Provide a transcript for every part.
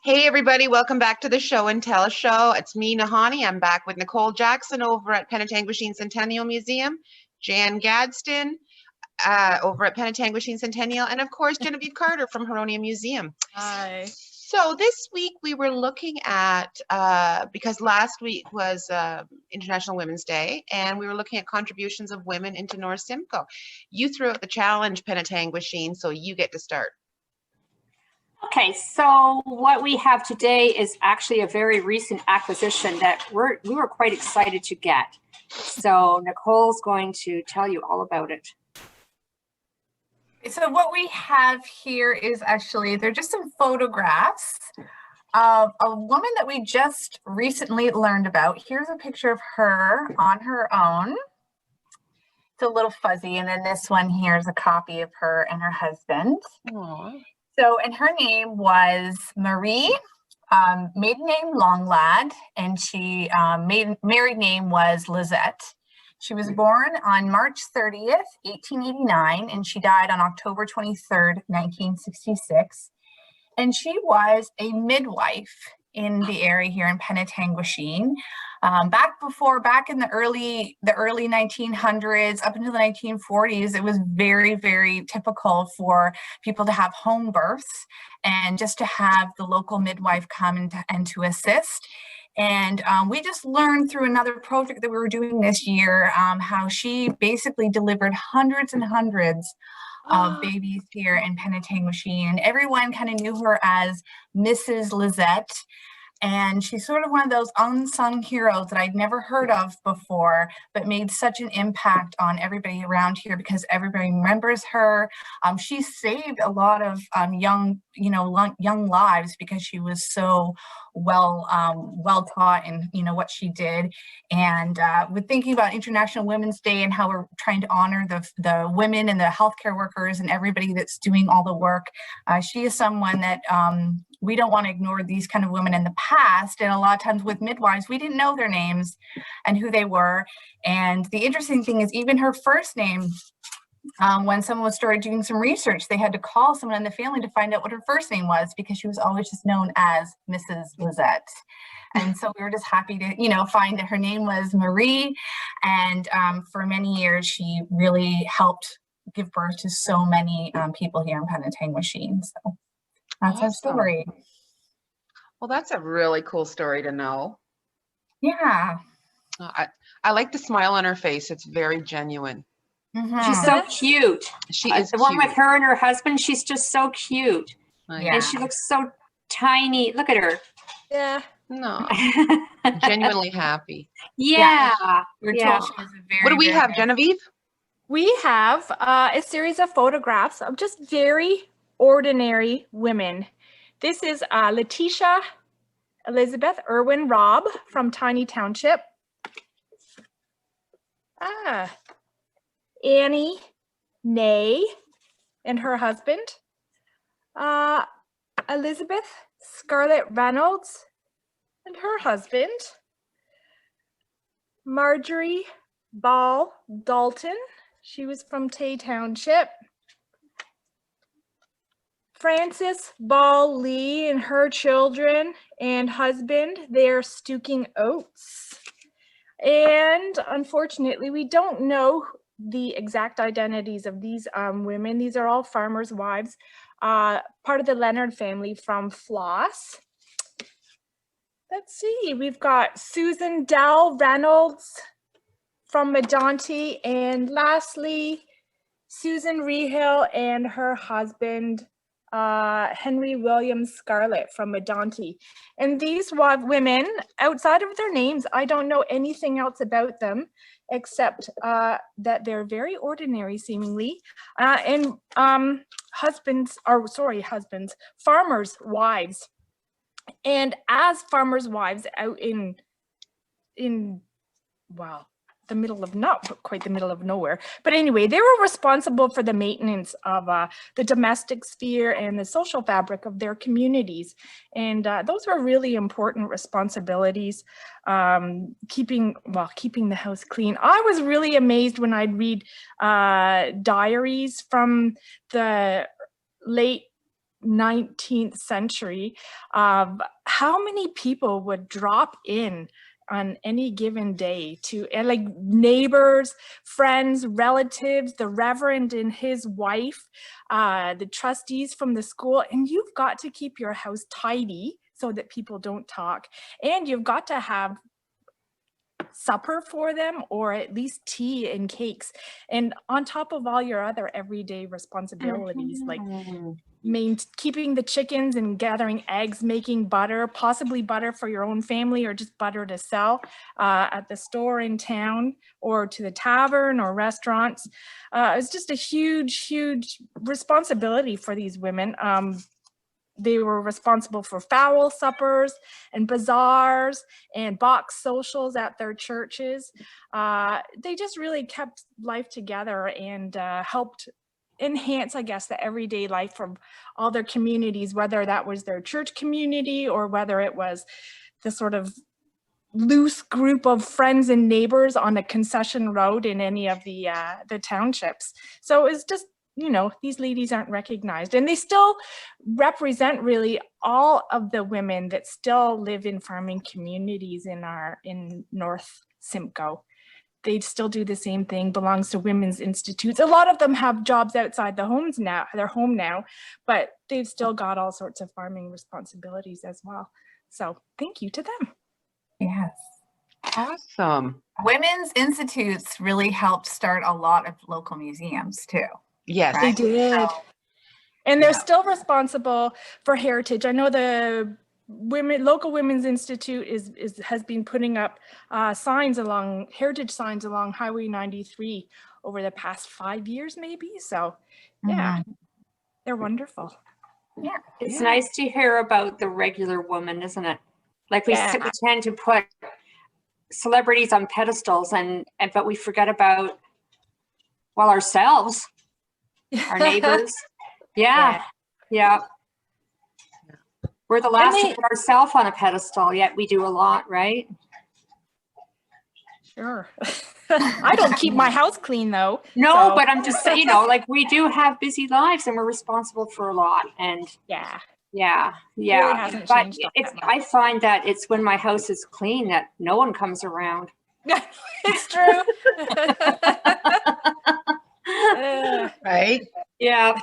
Hey everybody, welcome back to the Show and Tell Show. It's me, Nahani. I'm back with Nicole Jackson over at Penetanguishene Centennial Museum, Jan Gadsden over at Penetanguishene Centennial, and of course Genevieve Carter from Huronia Museum. Hi. So this week we were looking at, because last week was International Women's Day, and we were looking at contributions of women into North Simcoe. You threw out the challenge, Penetanguishene, so you get to start. Okay, so what we have today is actually a very recent acquisition that we were quite excited to get. So Nicole's going to tell you all about it. So what we have here is actually, they're just some photographs of a woman that we just recently learned about. Here's a picture of her on her own. It's a little fuzzy. And then this one here is a copy of her and her husband. Aww. So, and her name was Marie, maiden name Longlad, and she married name was Lizette. She was born on March 30th, 1889, and she died on October 23rd, 1966. And she was a midwife in the area here in Penetanguishene. Back in the early 1900s, up until the 1940s, it was very, very typical for people to have home births and just to have the local midwife come and to assist. And we just learned through another project that we were doing this year how she basically delivered hundreds and hundreds of babies here in Penetanguishene, and everyone kind of knew her as Mrs. Lizette. And she's sort of one of those unsung heroes that I'd never heard of before, but made such an impact on everybody around here because everybody remembers her. She saved a lot of young lives because she was so well taught in what she did. And with thinking about International Women's Day and how we're trying to honor the women and the healthcare workers and everybody that's doing all the work, she is someone that we don't want to ignore these kind of women in the past. And a lot of times with midwives, we didn't know their names and who they were. And the interesting thing is even her first name, when someone started doing some research, they had to call someone in the family to find out what her first name was because she was always just known as Mrs. Lizette. And so we were just happy to, find that her name was Marie. And for many years, she really helped give birth to so many people here in Penetanguishene. So that's Awesome. our story. Well, that's a really cool story to know. Yeah. I like the smile on her face. It's very genuine. Mm-hmm. She's so cute. She is the cute. one with her and her husband. She's just so cute. Yeah. And she looks so tiny. Look at her. Yeah. No. Genuinely happy. Yeah. We're told she was a very, what do we very have, nice. Genevieve? We have a series of photographs of just very ordinary women. This is Letitia Elizabeth Irwin Robb from Tiny Township. Annie Nay and her husband. Elizabeth Scarlett Reynolds and her husband. Marjorie Ball Dalton. She was from Tay Township. Frances Ball Lee and her children and husband, they're Stooking Oats. And unfortunately, we don't know the exact identities of these women. These are all farmers' wives, part of the Leonard family from Floss. Let's see, we've got Susan Dell Reynolds from Medonte, and lastly, Susan Rehill and her husband, Henry William Scarlett from Medonte. And these women, outside of their names, I don't know anything else about them except that they're very ordinary seemingly, and farmers' wives. And as farmers' wives out in the middle of, not quite the middle of nowhere, but anyway, they were responsible for the maintenance of the domestic sphere and the social fabric of their communities. And those were really important responsibilities, keeping the house clean. I was really amazed when I'd read diaries from the late 19th century of how many people would drop in on any given day to, and like neighbors, friends, relatives, the reverend and his wife, the trustees from the school. And you've got to keep your house tidy so that people don't talk. And you've got to have supper for them, or at least tea and cakes. And on top of all your other everyday responsibilities, like keeping the chickens and gathering eggs, making butter, possibly butter for your own family or just butter to sell at the store in town or to the tavern or restaurants. It's just a huge, huge responsibility for these women. They were responsible for fowl suppers and bazaars and box socials at their churches. They just really kept life together and helped enhance, I guess, the everyday life from all their communities, whether that was their church community or whether it was the sort of loose group of friends and neighbors on a concession road in any of the townships. So it's just, you know, these ladies aren't recognized, and they still represent really all of the women that still live in farming communities in North Simcoe. They still do the same thing, belongs to women's institutes. A lot of them have jobs outside the homes now, their home now, but they've still got all sorts of farming responsibilities as well. So thank you to them. Yes. Awesome. Women's institutes really helped start a lot of local museums too. Yes. They Right. did. And they're still responsible for heritage. I know the local women's institute has been putting up heritage signs along Highway 93 over the past 5 years, maybe. So yeah, they're wonderful. Yeah. It's nice to hear about the regular woman, isn't it? Like we tend to put celebrities on pedestals but we forget about, well, ourselves, our neighbors. Yeah. We're the last to put ourselves on a pedestal, yet we do a lot, right? Sure. I don't keep my house clean though. No, so. but I'm just saying, you know, like we do have busy lives and we're responsible for a lot. And yeah. Really hasn't but changed I find that it's when my house is clean that no one comes around. It's true. Right? Yeah.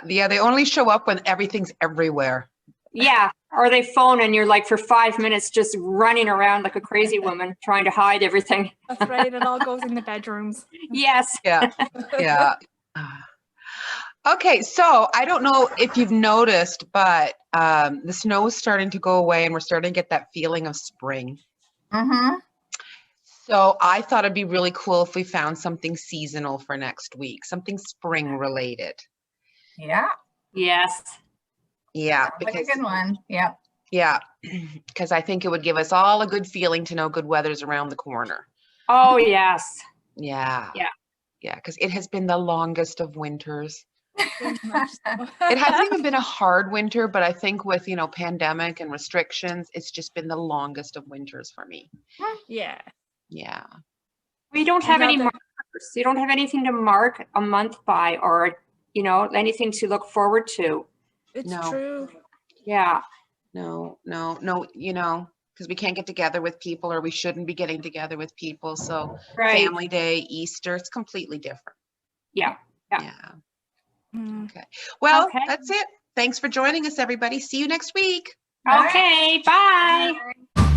They only show up when everything's everywhere. Yeah. Or they phone and you're like for 5 minutes just running around like a crazy woman trying to hide everything. That's right. It all goes in the bedrooms. Yes. Yeah. Okay, so I don't know if you've noticed, but the snow is starting to go away and we're starting to get that feeling of spring. So I thought it'd be really cool if we found something seasonal for next week, something spring related. Yeah. Yes. Yeah. Like a good one. Yeah. Yeah, because I think it would give us all a good feeling to know good weather's around the corner. Oh, yes. Yeah, because it has been the longest of winters. It hasn't even been a hard winter, but I think with, you know, pandemic and restrictions, it's just been the longest of winters for me. Yeah. We don't have any markers. You don't have anything to mark a month by or, you know, anything to look forward to. It's No. true. Yeah. No, you know, because we can't get together with people, or we shouldn't be getting together with people. So Right. Family Day, Easter, it's completely different. Yeah. Okay. Well, that's it. Thanks for joining us, everybody. See you next week. Okay. Bye. Bye.